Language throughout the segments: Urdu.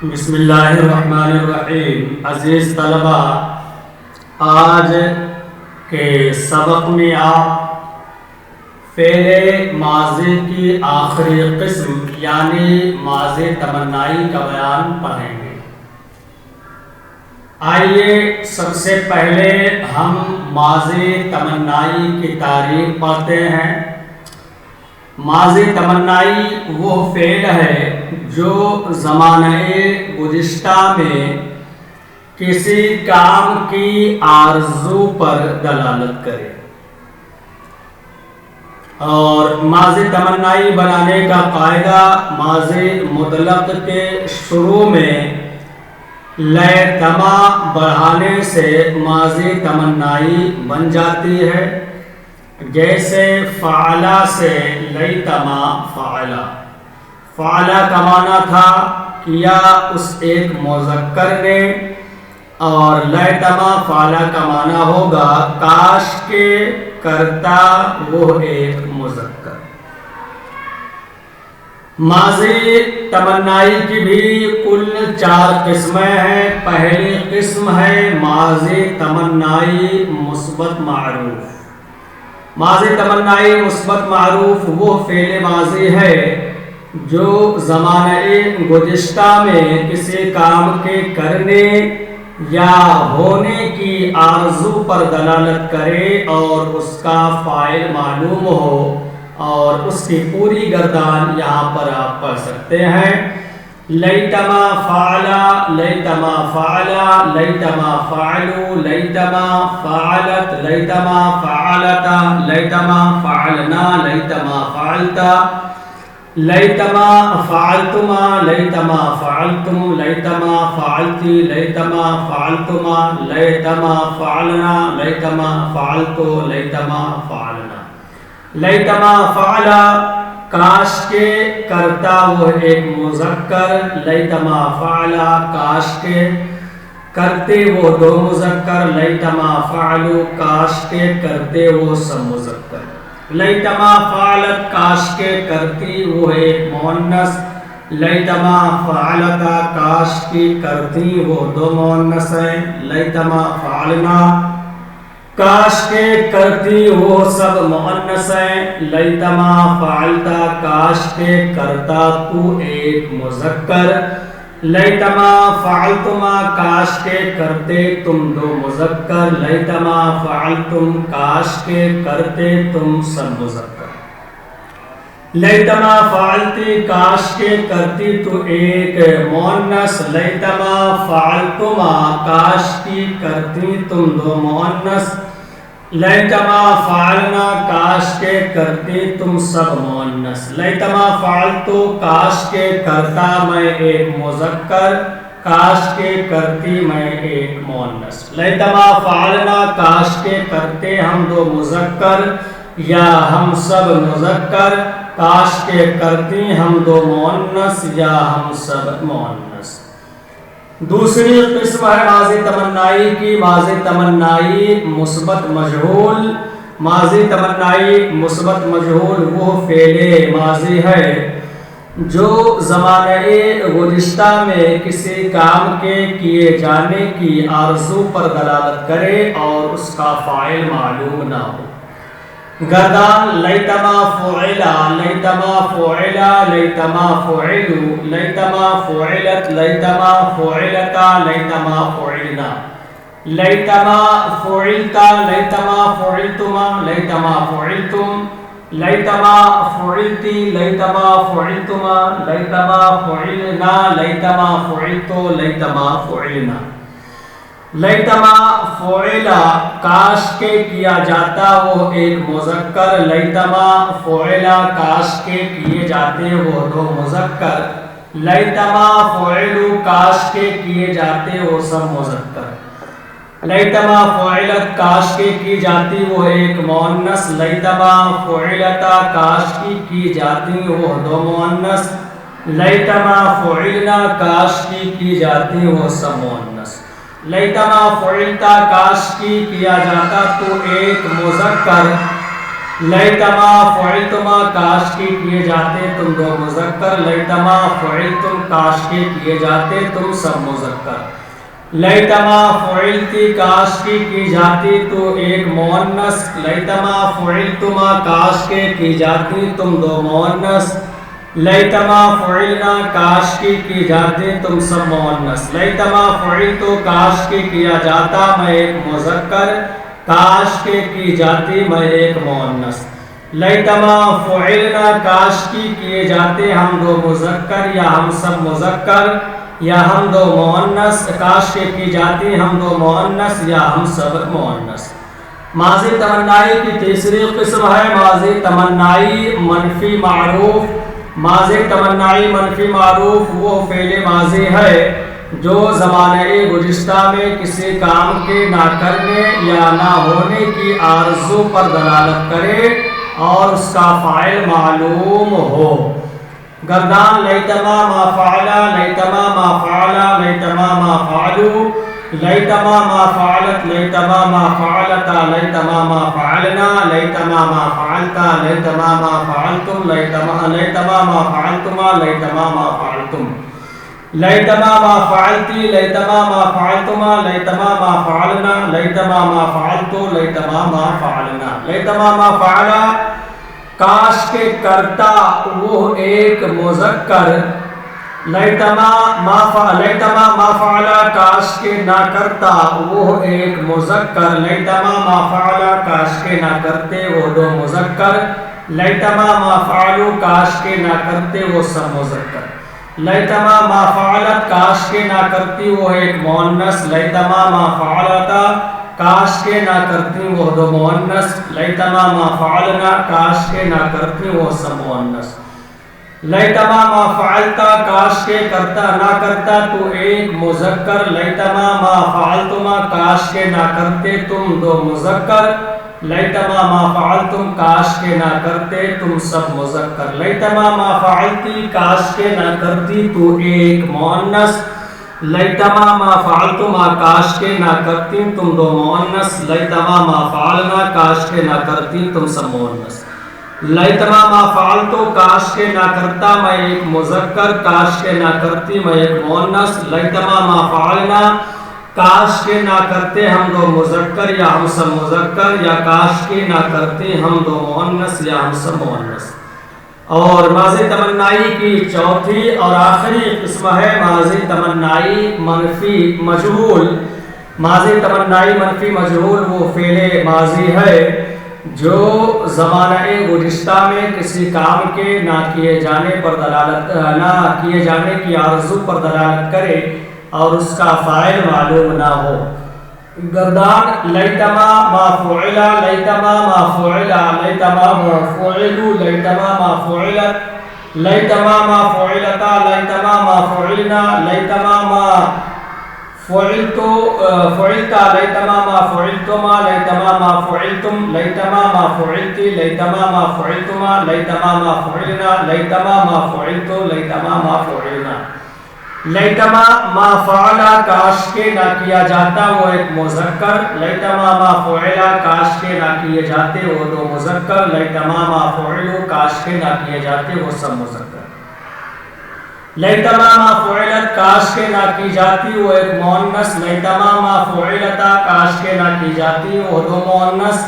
بسم اللہ الرحمن الرحیم۔ عزیز طلبہ، آج کے سبق میں آپ فعل ماضی کی آخری قسم یعنی ماضی تمنائی کا بیان پڑھیں گے۔ آئیے سب سے پہلے ہم ماضی تمنائی کی تعریف پڑھتے ہیں۔ ماضی تمنائی وہ فعل ہے جو زمانہ گزشتہ میں کسی کام کی آرزو پر دلالت کرے، اور ماضی تمنائی بنانے کا قاعدہ ماضی مطلق کے شروع میں لے تما بڑھانے سے ماضی تمنائی بن جاتی ہے، جیسے فعلا سے لیتما فعلا۔ فعلا کا معنی تھا کیا اس ایک مذکر نے، اور لیتما فعلا کا معنی ہوگا کاش کے کرتا وہ ایک مذکر۔ ماضی تمنائی کی بھی کل 4 قسمیں ہیں۔ پہلی قسم ہے ماضی تمنائی مثبت معروف۔ ماضی تمنائی مثبت معروف وہ فعل ماضی ہے جو زمانہ گزشتہ میں کسی کام کے کرنے یا ہونے کی آرزو پر دلالت کرے اور اس کا فاعل معلوم ہو، اور اس کی پوری گردان یہاں پر آپ پڑھ سکتے ہیں۔ لیتما فعلا، لیتما فعلا، لیتما فعلو، لیتما فعلت، لیتما فعلتا، لیتما فعلنا، لیتما فعلتا، لیتما فعلتما، لیتما فعلتم، لیتما فعلتی، لیتما فعلتما، لیتما فعلنا، لیتما فعلتو، لیتما فعلنا۔ لیتما فعلا کاش کے کرتا وہ ایک مذکر، لیتما فعلا کاش کے کرتے وہ 2 مذکر، لیتما فعلو کاش کے کرتے وہ سب مذکر۔ لیتما فعلت کاش کے کرتی وہ ایک مؤنث، لیتما فعلتا کاش کی کرتی وہ 2 مؤنث ہیں، لیتما فعلنا کاش کے کرتی وہ سب مؤنث ہیں، لیتما فعلتا کاش کے کرتا تو ایک مذکر، لیتما فعلتما کاش کے کرتے تم 2 مذکر، لیتما فعلتم کاش کے کرتے تم سب مذکر، لیتما فعلتی کاش کے کرتی تو ایک مؤنث، لیتما فعلتما کاش کی کرتی تم 2 مؤنث، لیتما فعلنا کاش کے کرتی تم سب مؤنث، لیتما فعلتو کاش کے کرتا میں ایک مذکر، کاش کے کرتی میں ایک مؤنث، لیتما فعلنا کاش کے کرتے ہم 2 مذکر یا ہم سب مذکر، کاش کے کرتی ہم 2 مؤنث یا ہم سب مؤنث۔ دوسری قسم ہے ماضی تمنائی کی، ماضی تمنائی مثبت مجہول۔ ماضی تمنائی مثبت مجہول وہ فعل ماضی ہے جو زمانہ گزشتہ میں کسی کام کے کیے جانے کی آرزو پر دلالت کرے اور اس کا فاعل معلوم نہ ہو۔ گردان لیتما فعلا، لیتما فعلا، لیتما فعلو، لیتما فعلت، لیتما فعلتا، لیتما فعلنا، لیتما فعلتا، لیتما فعلتما، لیتما فعلتم، لیتما فعلتی، لیتما فعلتما، لیتما فعلنا، لیتما فعلتو، لیتما فعلنا۔ لیتما فعلا کاش کے کیا جاتا وہ ایک مذکر، لیتما فعلا کاش کے کیے جاتے وہ 2 مذکر، لیتما فعلو کاش کے کیے جاتے وہ سب مذکر، لیتما فعلت کاش کے کی جاتی وہ ایک مؤنث، لیتما فعلتا کاش کی جاتی وہ 2 مؤنث، لیتما فعلنا کاش کی جاتی وہ سب مؤنث، لیتما فعلتا کاش کی کیا جاتا تو ایک مذکر، لیتما فعلتما کاش کے کیے جاتے تم دو مذکر، لیتما فعلتم کاش کے کیے جاتے تم سب مذکر، لیتما فعلتی کاش کی جاتی تو ایک مؤنث، لیتما فعلتما کاش کے کی جاتی تم دو مؤنث، لیتما فعلنا کاش کی جاتی تم سب مؤنث، لیتما فعلتو کاش کے کیا جاتا میں ایک مذکر، کاش کے کی جاتی میں ایک مؤنث، لیتما فعلنا کاش کی کیے جاتے ہم دو مذکر یا ہم سب مذکر یا ہم دو مؤنث، کاش کے کی جاتی ہم دو مؤنث یا ہم سب مؤنث۔ ماضی تمنائی کی تیسری قسم ہے ماضی تمنائی منفی معروف۔ ماضی تمنائی منفی معروف وہ فعل ماضی ہے جو زمانہ گزشتہ میں کسی کام کے نہ کرنے یا نہ ہونے کی آرزو پر دلالت کرے اور اس کا فاعل معلوم ہو۔ گردان لیتما ما فعلا، لیتما ما فعلا، لیتما ما فعلو، لیتما ما فعلت، لیتما ما فعلتا، لیتما ما فعلنا، لیتما ما فعلتا، لیتما ما فعلتم، لیتما ما فعلتما، لیتما ما فعلتم، لیتما ما فعلتی، لیتما ما فعلتما، لیتما ما فعلنا، لیتما ما فعلتو، لیتما ما فعلنا، لیتما ما فعلا کاش کے کرتا وہ ایک مذکر، لیتما ما فعلا کاش کے نہ کرتا وہ ایک مذکر، لیتما ما فعلا کاش کے نہ کرتے وہ دو مذکر، لیتما ما فعلو کاش کے نہ کرتے وہ سب مذکر، لیتما ما فعلت کاش کے نہ کرتی وہ ایک مؤنث، لیتما ما فعلتا کاش کے نہ کرتی وہ دو مؤنث، لیتما ما فعلنا کاش کے نہ کرتی وہ سب مؤنث، لیتما ما فعلتا کاش کے کرتا نہ کرتا تو ایک مذکر، لیتما ما فعلتما کاش کے نہ کرتے تم دو مذکر، لیتما ما فعلتم کاش کے نہ کرتے تم سب مذکر، لیتما ما فعلتی کاش کے نہ کرتی تو ایک مؤنث، لیتما ما فعلتما کاش کے نہ کرتی تم دو مؤنث، لیتما ما فعلنا کاش کے نہ کرتی تم سب مؤنث، لیتما ما فعلتو کاش کے نہ کرتا میں ایک مذکر، کاش کے نہ کرتی میں ایک مؤنث، لیتما ما فعلنا کاش کے نہ کرتے ہم دو مذکر یا ہم سب مذکر، یا کاش کے نہ کرتے ہم دو مؤنث یا ہم سب مؤنث۔ اور ماضی تمنائی کی چوتھی اور آخری قسم ہے ماضی تمنائی منفی مجہول۔ ماضی تمنائی منفی مجہول وہ فعل ماضی ہے جو زمانہ گزشتہ میں کسی کام کے نہ کیے جانے پر دلالت نہ کیے جانے کی آرزو پر دلالت کرے اور اس کا فاعل معلوم نہ ہو۔ گردان لیتما ما فعلا، لیتما ما فعلا، لیتما ما فعلو، لیتما ما فعلت، لیتما ما فعلتا، لیتما ما فعلنا، لیتما ما فعلتو فعلتا، لیتما ما فعلتما، لیتما ما فعلتم، لیتما ما فعلتی، لیتما ما فعلتما، لیتما ما فعلنا، لیتما ما فعلتو، لیتما ما فعلنا، لیتما ما فعلا کاش کے نہ کیا جاتا وہ ایک مذکر، لیتما ما فعلا کاش کے نہ کیے جاتے وہ دو مذکر، لیتما ما فعلو کاش کے نہ کیے جاتے وہ سب مذکر، لیتما ما فعلت کاش کے نہ کی جاتی وہ ایک مؤنث، لیتما ما فعلتا کاش کے نہ کی جاتی وہ دو مؤنث،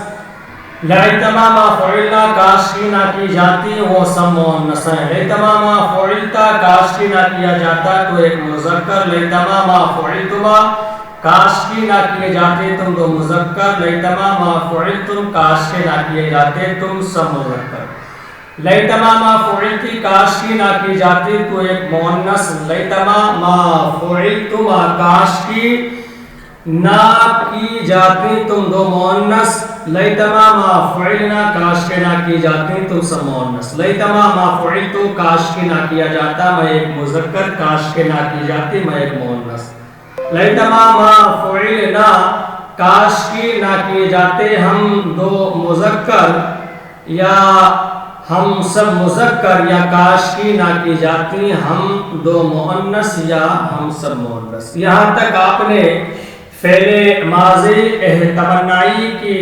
لیتما ما فعلنا کاش کی نہ کی جاتی وہ سب مؤنث ہیں، لیتما ما فعلتا کاش کی نہ کیا جاتا تو ایک مذکر، لیتما ما فعلتما کاش کی نہ کیے جاتے تم دو مذکر، لیتما ما فعلتم کاش کے نہ کیے جاتے تم سب مذکر، لیتما ما فعلتی کاش کی نہ کی جاتی تو ایک مؤنث، لیتما ما فعلتما کاش کی نہ کی جاتی تم دو مؤنث، لیتما ما فعلنا کاش کے نہ کی جاتی تم سب مؤنث، لیتما ما فعلتو کاش کی نہ کیا جاتا میں ایک مذکر، کاش کے نہ کی جاتی میں ایک مؤنث، لیتما ما فعلنا کاش کی نہ کیے جاتے ہم دو مذکر یا ہم سب مذکر، یا کاش کی نہ کی جاتی ہم دو مؤنث یا ہم سب مؤنث۔ یہاں تک آپ نے فعل ماضی تمنائی کی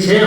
6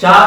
4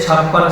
56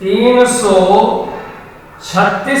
336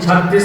36